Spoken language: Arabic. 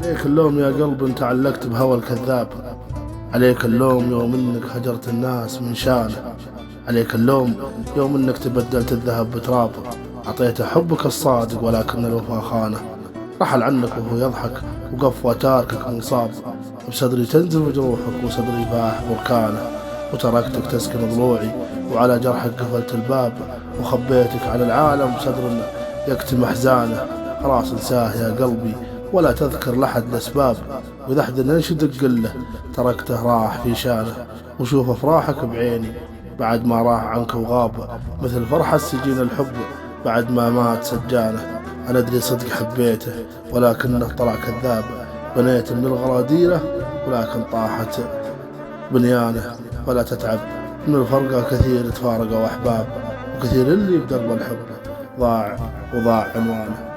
عليك اللوم يا قلب انت علقت بهوى الكذاب، عليك اللوم يوم انك هجرت الناس من شانه، عليك اللوم يوم انك تبدلت الذهب بتراب، اعطيته حبك الصادق ولكن الوفا خانه، رحل عنك وهو يضحك وقف تاركك منصاب، بصدري تنزف جروحك وصدري فاح بركانه، وتركتك تسكن ضلوعي وعلى جرحك قفلت الباب، وخبيتك على العالم بصدر يكتم احزانه، خلاص انساه يا قلبي ولا تذكر لحد الاسباب، واذا احد ينشدك قل له تركته راح في شانه، وشوف افراحك بعيني بعد ما راح عنك وغاب، مثل فرحة سجين الحب بعد ما مات سجانه، انا ادري صدق حبيته ولكنه طلع كذاب، بنيت من الغراديره ولكن طاحت بنيانه، ولا تتعب من الفرقة كثير تفارقوا احباب، وكثير اللي بدرب الحب ضاع وضاع عنوانه.